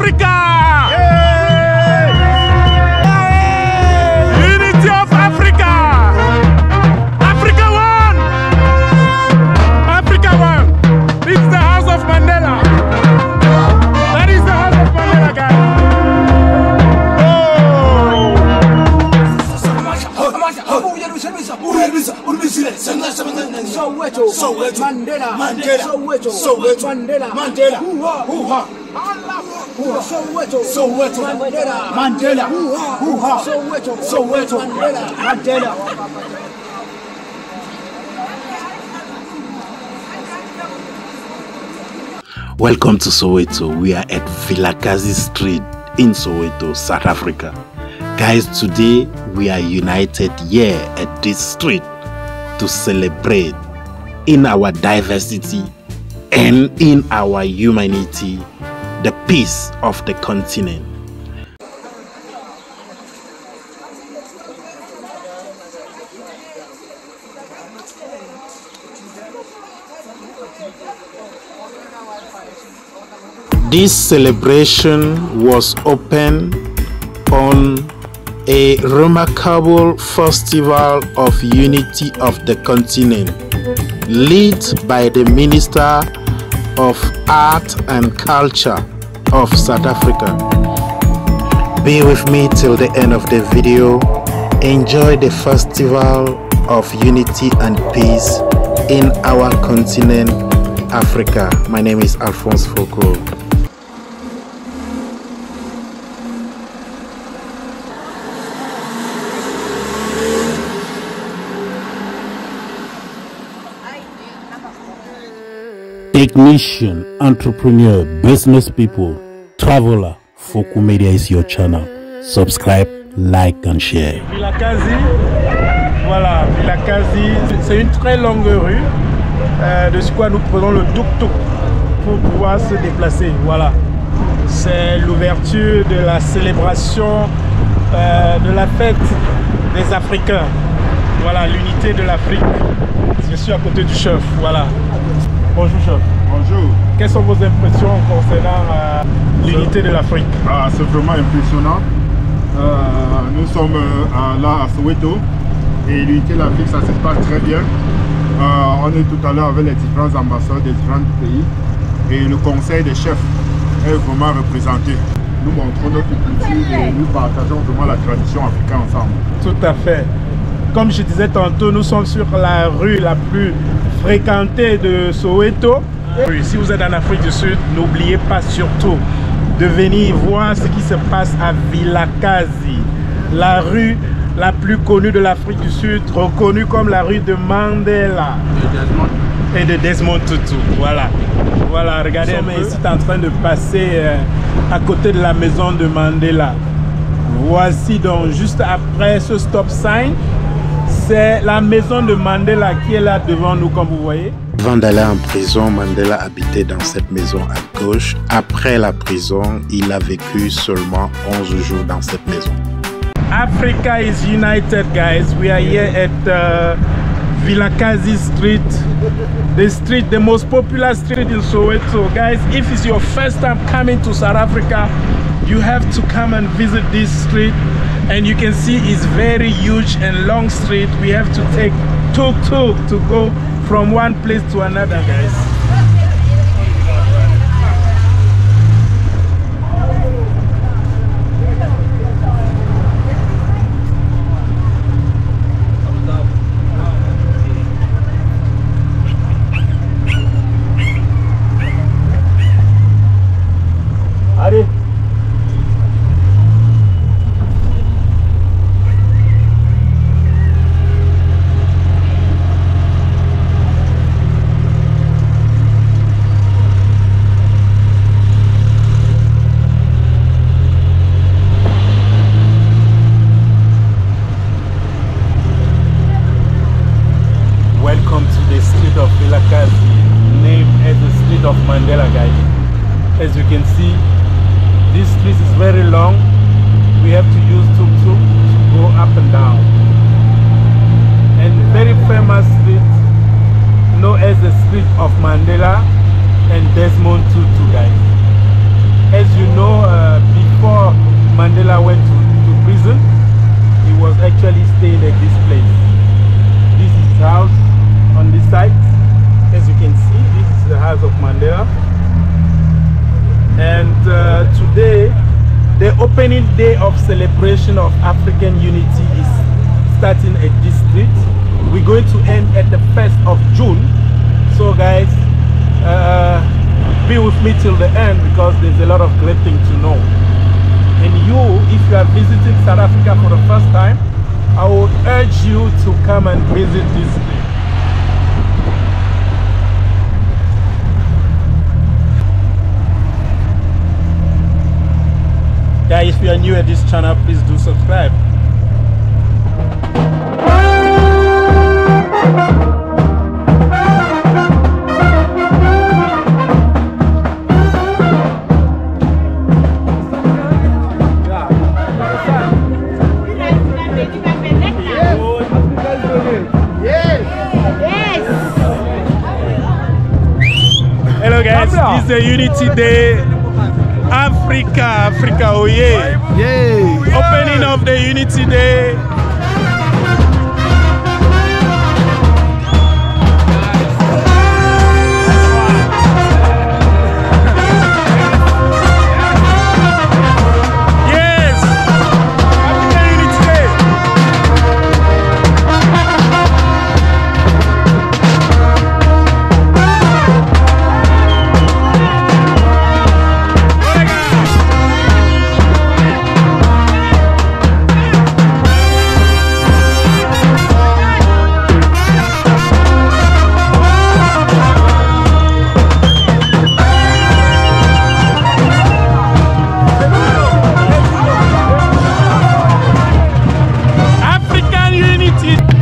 Africa! Unity of Africa! Africa one! Africa one! This is the house of Mandela. That is the house of Mandela, guys. Soweto, Mandela, Soweto, Mandela, Mandela, Soweto, Mandela, Soweto, Mandela. Welcome to Soweto. We are at Vilakazi Street in Soweto, South Africa. Guys, today we are united here at this street to celebrate in our diversity and in our humanity the peace of the continent. This celebration was opened on a remarkable festival of unity of the continent, led by the Minister of Art and Culture of South Africa. Be with me till the end of the video. Enjoy the festival of unity and peace in our continent, Africa. My name is Alphonse Fokou. Technician, entrepreneur, business people, traveler, Fokou Media is your channel. Subscribe, like and share. Vilakazi, voilà, Vilakazi, c'est une très longue rue, de ce quoi nous prenons le tuk-tuk pour pouvoir se déplacer. Voilà, c'est l'ouverture de la célébration de la fête des Africains. Voilà, l'unité de l'Afrique. Je suis à côté du chef, voilà. Bonjour chef. Bonjour. Quelles sont vos impressions concernant l'unité de l'Afrique? C'est vraiment impressionnant. Nous sommes là à Soweto et l'unité de l'Afrique, ça se passe très bien. On est tout à l'heure avec les différents ambassadeurs des différents pays et le conseil des chefs est vraiment représenté. Nous montrons notre culture et nous partageons vraiment la tradition africaine ensemble. Tout à fait. Comme je disais tantôt, nous sommes sur la rue la plus fréquentée de Soweto. Si vous êtes en Afrique du Sud, n'oubliez pas surtout de venir voir ce qui se passe à Vilakazi, la rue la plus connue de l'Afrique du Sud, reconnue comme la rue de Mandela et de Desmond Tutu. Voilà, voilà, regardez, on est ici en train de passer à côté de la maison de Mandela. Voici donc juste après ce stop sign, c'est la maison de Mandela qui est là devant nous, comme vous voyez. Avant d'aller en prison, Mandela habitait dans cette maison à gauche. Après la prison, il a vécu seulement 11 jours dans cette maison. Africa is united, guys. We are here at Vilakazi Street, the most popular street in Soweto. Guys, if it's your first time coming to South Africa, you have to come and visit this street. And you can see it's very huge and long street. We have to take tuk-tuk to go from one place to another, guys. Allez. Of Vilakazi, named as the street of Mandela, guys. As you can see, this street is very long. We have to use tuk-tuk to go up and down. And very famous street known as the street of Mandela and Desmond Tutu, guys. As you know, before Mandela went to prison, he was actually staying at this place. This is his house on this side. As you can see, this is the house of Mandela. And today, the opening day of celebration of African unity is starting at this street. We're going to end at the 1st of June. So guys, be with me till the end because there's a lot of great things to know. And you, if you are visiting South Africa for the first time, I would urge you to come and visit this place. Guys, if you are new at this channel, please do subscribe. Hello guys, this is the Unity Day. Africa, oh yeah. Opening of the Unity Day. Yes, Africa Unity Day.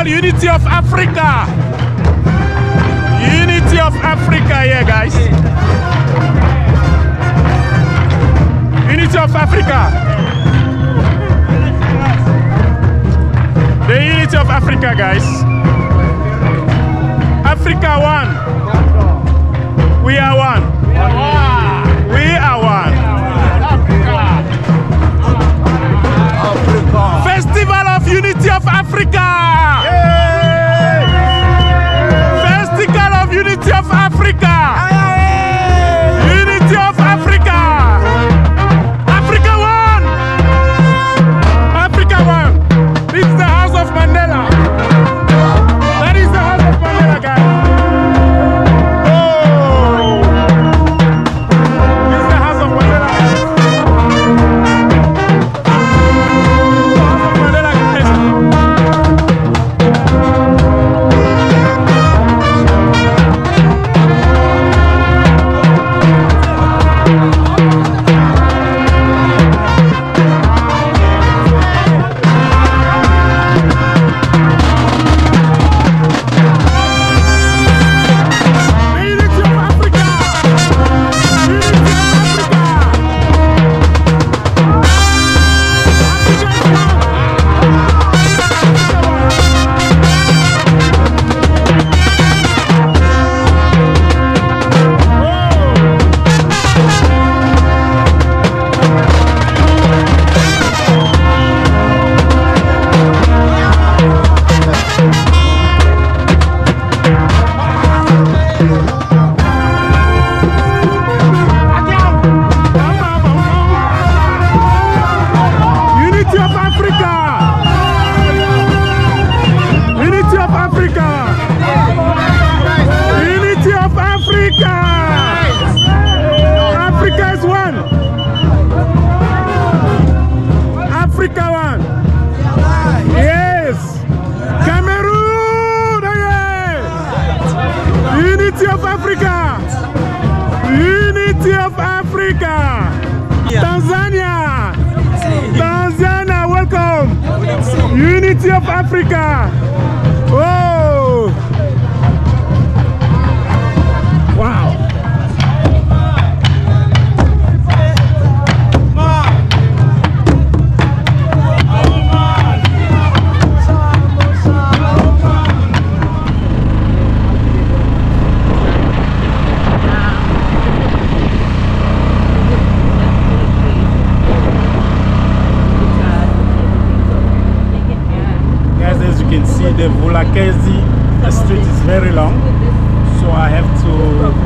Unity of Africa. Unity of Africa, yeah guys. Unity of Africa. The unity of Africa, guys. Africa one. We are one. We are one. Festival of Unity of Africa. Festival of Unity of Africa. Unity of Africa. Africa one. Africa one. This is the house of Mandela. That is the house of Mandela, guys. Oh. This is the house of Mandela. The house of Mandela, guys. Unity of Africa! Unity of Africa! Tanzania! Tanzania, welcome! Unity of Africa! Oh! Wow! The Vilakazi street is very long, so I have to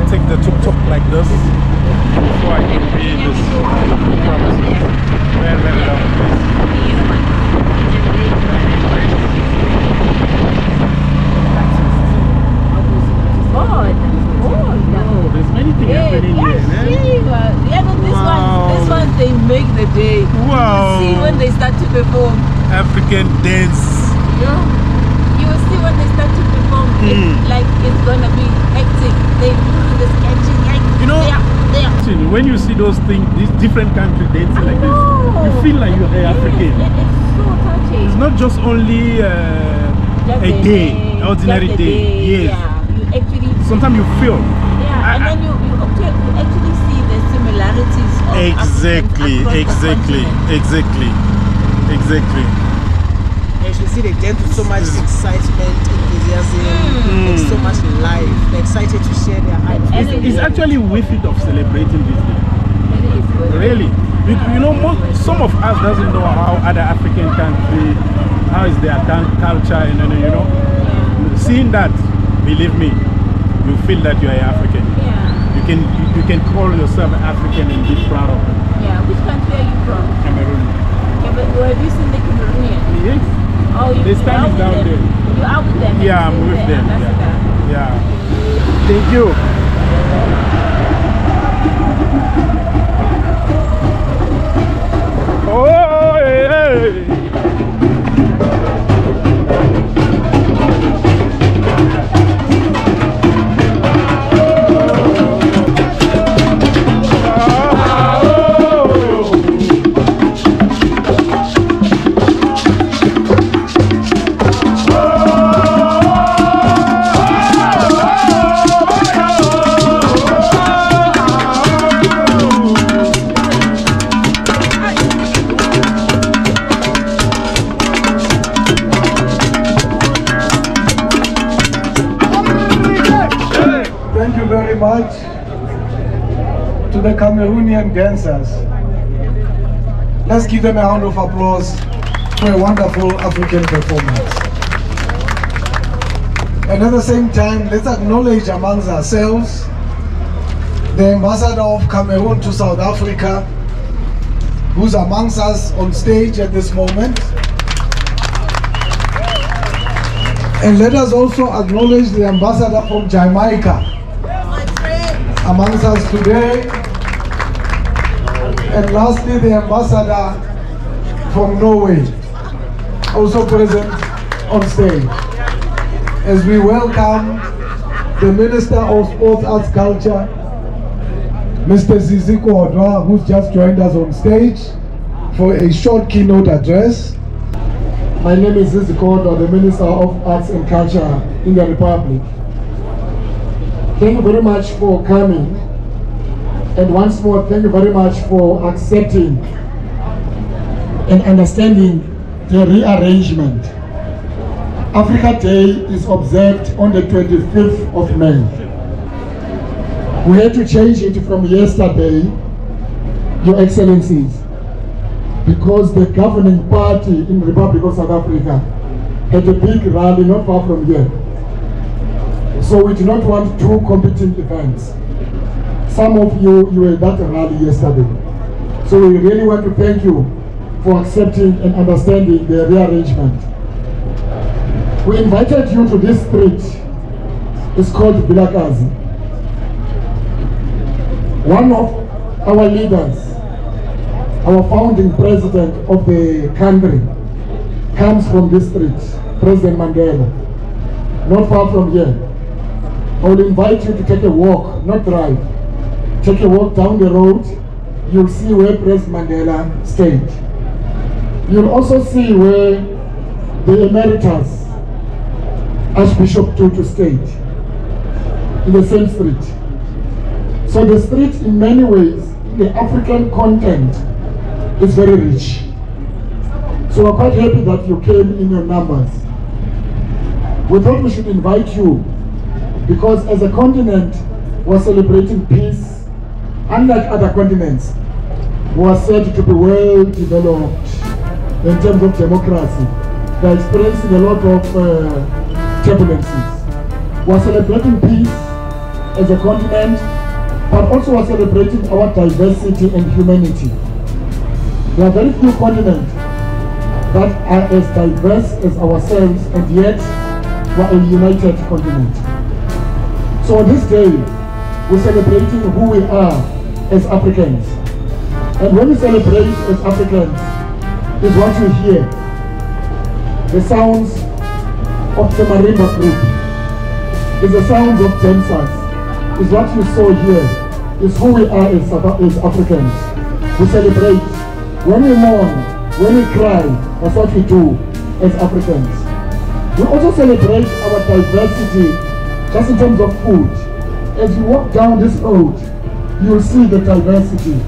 take the tuk-tuk like this before I can be in this very, very long place. Oh, there's many things happening here. This one they make the day. Wow. You see when they start to perform. African dance. Yeah. You will see when they start to perform, it's gonna be hectic. They do the sketching, like, you know, there. When you see those things, these different countries dancing like this, you feel like you're African. It's so touching. It's not just only a day, ordinary day. Yes. Yeah, you actually. Sometimes you feel. Yeah, and then you actually see the similarities of Exactly. You see they dance with so much excitement, enthusiasm, and so much life. They're excited to share their ideas. It's actually worth it of celebrating this day. Really. You know, some of us doesn't know how other African countries, how is their culture, and you know. Seeing that, believe me, you feel that you are African. Yeah. You can call yourself African and be proud of it. Yeah. Which country are you from? Cameroon. Cameroon. Have you seen the Cameroonian? Yes. Oh, they stand down there. You are with them? Yeah, I'm with them. Yeah. Thank you. Oh, hey. Much to the Cameroonian dancers. Let's give them a round of applause for a wonderful African performance. And at the same time, let's acknowledge amongst ourselves the ambassador of Cameroon to South Africa, who's amongst us on stage at this moment. And let us also acknowledge the ambassador from Jamaica amongst us today, and lastly the ambassador from Norway, also present on stage, as we welcome the Minister of Sports, Arts, Culture, Mr. Ziziko Odwa, who's just joined us on stage for a short keynote address. My name is Ziziko Odwa, the Minister of Arts and Culture in the Republic. Thank you very much for coming, and once more, thank you very much for accepting and understanding the rearrangement. Africa Day is observed on the 25th of May. We had to change it from yesterday, Your Excellencies, because the governing party in the Republic of South Africa had a big rally not far from here. So we do not want two competing events. Some of you were at that rally yesterday. So we really want to thank you for accepting and understanding the rearrangement. We invited you to this street. It's called Vilakazi. One of our leaders, our founding president of the country, comes from this street, President Mandela, not far from here. I will invite you to take a walk, not drive. Take a walk down the road. You'll see where President Mandela stayed. You'll also see where the Emeritus Archbishop Tutu stayed, in the same street. So the street, in many ways, the African content is very rich. So we're quite happy that you came in your numbers. We thought we should invite you because as a continent, we're celebrating peace. Unlike other continents, we are said to be well developed in terms of democracy. They're experiencing a lot of turbulences. We're celebrating peace as a continent, but also we're celebrating our diversity and humanity. There are very few continents that are as diverse as ourselves, and yet we're a united continent. So on this day, we're celebrating who we are as Africans. And when we celebrate as Africans, is what you hear. The sounds of the marimba group, is the sounds of dancers, is what you saw here, is who we are as Africans. We celebrate. When we mourn, when we cry, that's what we do as Africans. We also celebrate our diversity just in terms of food. As you walk down this road, you'll see the diversity.